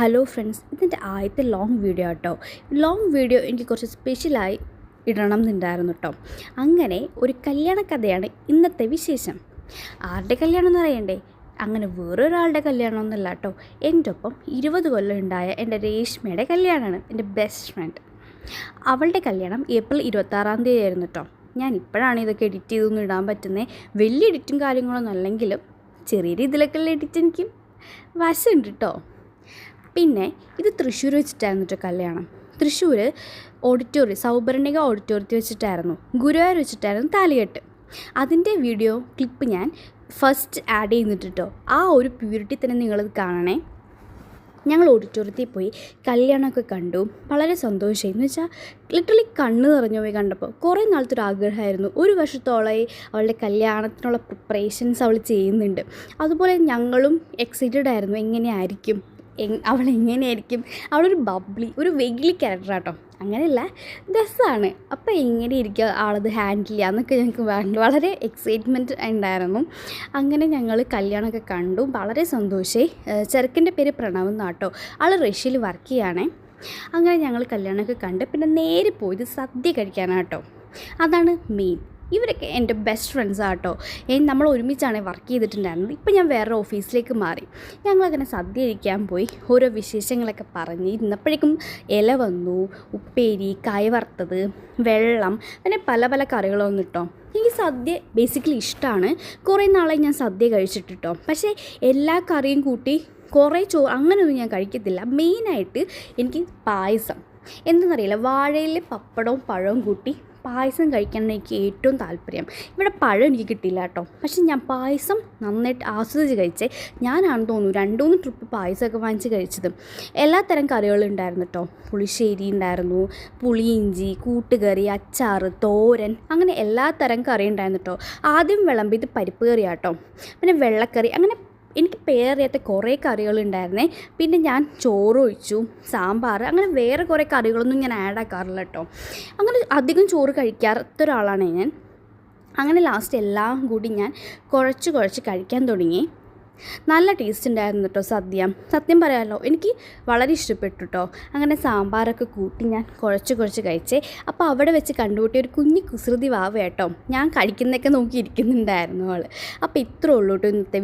Hello friends, ഇതിൻ്റെ ആദ്യത്തെ long video കേട്ടോ. ലോങ് വീഡിയോ എനിക്ക് കുറച്ച് സ്പെഷ്യലായി ഇടണം എന്നുണ്ടായിരുന്നു കേട്ടോ. അങ്ങനെ ഒരു കല്യാണ കഥയാണ് ഇന്നത്തെ വിശേഷം. ആരുടെ കല്യാണം എന്ന് അറിയണ്ടേ? അങ്ങനെ വേറൊരാളുടെ കല്യാണമൊന്നുമല്ല കേട്ടോ. എൻ്റെ ഒപ്പം 20 കൊല്ലം ഉണ്ടായ എൻ്റെ രേഷ്മയുടെ കല്യാണമാണ്, എൻ്റെ ബെസ്റ്റ് ഫ്രണ്ട്. അവളുടെ കല്യാണം ഏപ്രിൽ 26 ആയിരുന്നു കേട്ടോ. ഞാൻ ഇപ്പോഴാണ് ഇതൊക്കെ എഡിറ്റ് ചെയ്തൊന്നും ഇടാൻ പറ്റുന്നത്. വലിയ എഡിറ്റും കാര്യങ്ങളൊന്നും അല്ലെങ്കിലും ചെറിയ രീതിയിലൊക്കെയുള്ള എഡിറ്റ് എനിക്ക് വശമുണ്ട് കേട്ടോ. പിന്നെ ഇത് തൃശ്ശൂർ വെച്ചിട്ടായിരുന്നു കേട്ടോ കല്യാണം. തൃശ്ശൂർ ഓഡിറ്റോറിയം, സൗപർണിക ഓഡിറ്റോറിയത്തിൽ വെച്ചിട്ടായിരുന്നു, ഗുരുവായൂർ വെച്ചിട്ടായിരുന്നു താലികെട്ട്. അതിൻ്റെ വീഡിയോ ക്ലിപ്പ് ഞാൻ ഫസ്റ്റ് ആഡ് ചെയ്യുന്നിട്ട് കേട്ടോ. ആ ഒരു പ്യൂരിറ്റി തന്നെ നിങ്ങളത് കാണണേ. ഞങ്ങൾ ഓഡിറ്റോറിയത്തിൽ പോയി കല്യാണമൊക്കെ കണ്ടു. വളരെ സന്തോഷമായി. എന്ന് വെച്ചാൽ ലിറ്ററലി കണ്ണ് നിറഞ്ഞു പോയി കണ്ടപ്പോൾ. കുറേ നാളത്തെ ഒരു ആഗ്രഹമായിരുന്നു. ഒരു വർഷത്തോളമായി അവളുടെ കല്യാണത്തിനുള്ള പ്രിപ്പറേഷൻസ് അവൾ ചെയ്യുന്നുണ്ട്. അതുപോലെ ഞങ്ങളും എക്സൈറ്റഡ് ആയിരുന്നു, എങ്ങനെയായിരിക്കും, അവൾ എങ്ങനെയായിരിക്കും. അവളൊരു ബബ്ലി, ഒരു വെഗിലി ക്യാരക്ടറാട്ടോ. അങ്ങനെയല്ല, രസമാണ്. അപ്പോൾ എങ്ങനെയിരിക്കുക ആളത് ഹാൻഡിൽ ചെയ്യുക എന്നൊക്കെ ഞങ്ങൾക്ക് വളരെ എക്സൈറ്റ്മെൻറ്റ് ഉണ്ടായിരുന്നു. അങ്ങനെ ഞങ്ങൾ കല്യാണമൊക്കെ കണ്ടു. വളരെ സന്തോഷമായി. ചെറുക്കൻ്റെ പേര് പ്രണവ് എന്നാട്ടോ. ആൾ റഷ്യയിൽ വർക്ക് ചെയ്യുകയാണേ. അങ്ങനെ ഞങ്ങൾ കല്യാണമൊക്കെ കണ്ട് പിന്നെ നേരെ പോയത് സദ്യ കഴിക്കാനാട്ടോ. അതാണ് മെയിൻ. ഇവരൊക്കെ എൻ്റെ ബെസ്റ്റ് ഫ്രണ്ട്സാണ് കേട്ടോ. നമ്മൾ ഒരുമിച്ചാണ് വർക്ക് ചെയ്തിട്ടുണ്ടായിരുന്നത്. ഇപ്പം ഞാൻ വേറെ ഓഫീസിലേക്ക് മാറി. ഞങ്ങളങ്ങനെ സദ്യ കഴിക്കാൻ പോയി. ഓരോ വിശേഷങ്ങളൊക്കെ പറഞ്ഞ് ഇരുന്നപ്പോഴേക്കും ഇല വന്നു, ഉപ്പേരി, കായ വറുത്തത്, വെള്ളം, അങ്ങനെ പല പല കറികളൊന്നും കേട്ടോ. എനിക്ക് സദ്യ ബേസിക്കലി ഇഷ്ടമാണ്. കുറേ നാളായി ഞാൻ സദ്യ കഴിച്ചിട്ടോ. പക്ഷേ എല്ലാ കറിയും കൂട്ടി കുറേ അങ്ങനെയൊന്നും ഞാൻ കഴിക്കത്തില്ല. മെയിനായിട്ട് എനിക്ക് പായസം എന്തെന്നറിയില്ല, വാഴയിൽ പപ്പടവും പഴവും കൂട്ടി പായസം കഴിക്കാനാണ് എനിക്ക് ഏറ്റവും താല്പര്യം. ഇവിടെ പഴം എനിക്ക് കിട്ടിയില്ല കേട്ടോ. പക്ഷെ ഞാൻ പായസം നന്നായിട്ട് ആസ്വദിച്ച് കഴിച്ചേ. ഞാനാണെന്ന് തോന്നുന്നു 2-3 ട്രിപ്പ് പായസമൊക്കെ വാങ്ങിച്ച് കഴിച്ചത്. എല്ലാ തരം കറികളും ഉണ്ടായിരുന്നു കേട്ടോ. പുളിശ്ശേരി ഉണ്ടായിരുന്നു, പുളിയിഞ്ചി, കൂട്ടുകറി, അച്ചാർ, തോരൻ, അങ്ങനെ എല്ലാ തരം കറി ഉണ്ടായിരുന്നു കേട്ടോ. ആദ്യം വിളമ്പിയത് പരിപ്പ് കറിയാട്ടോ. പിന്നെ വെള്ളക്കറി, അങ്ങനെ എനിക്ക് പേരറിയാത്ത കുറേ കറികളുണ്ടായിരുന്നേ. പിന്നെ ഞാൻ ചോറ് ഒഴിച്ചു, സാമ്പാർ, അങ്ങനെ വേറെ കുറേ കറികളൊന്നും ഞാൻ ആഡ് ആക്കാറില്ല കേട്ടോ. അങ്ങനെ അധികം ചോറ് കഴിക്കാത്ത ഒരാളാണ് ഞാൻ. അങ്ങനെ ലാസ്റ്റ് എല്ലാം കൂടി ഞാൻ കുഴച്ച് കഴിക്കാൻ തുടങ്ങി. നല്ല ടേസ്റ്റ് ഉണ്ടായിരുന്നു കേട്ടോ സദ്യ. സത്യം പറയാമല്ലോ, എനിക്ക് വളരെ ഇഷ്ടപ്പെട്ടു കേട്ടോ. അങ്ങനെ സാമ്പാറൊക്കെ കൂട്ടി ഞാൻ കുഴച്ച് കഴിച്ചേ. അപ്പോൾ അവിടെ വെച്ച് കണ്ടുകൂട്ടിയ ഒരു കുഞ്ഞി കുസൃതി വാവ കേട്ടോ. ഞാൻ കഴിക്കുന്നതൊക്കെ നോക്കിയിരിക്കുന്നുണ്ടായിരുന്നു അവൾ. അപ്പോൾ ഇത്രേ ഉള്ളൂ കേട്ടോ ഇന്നത്തെ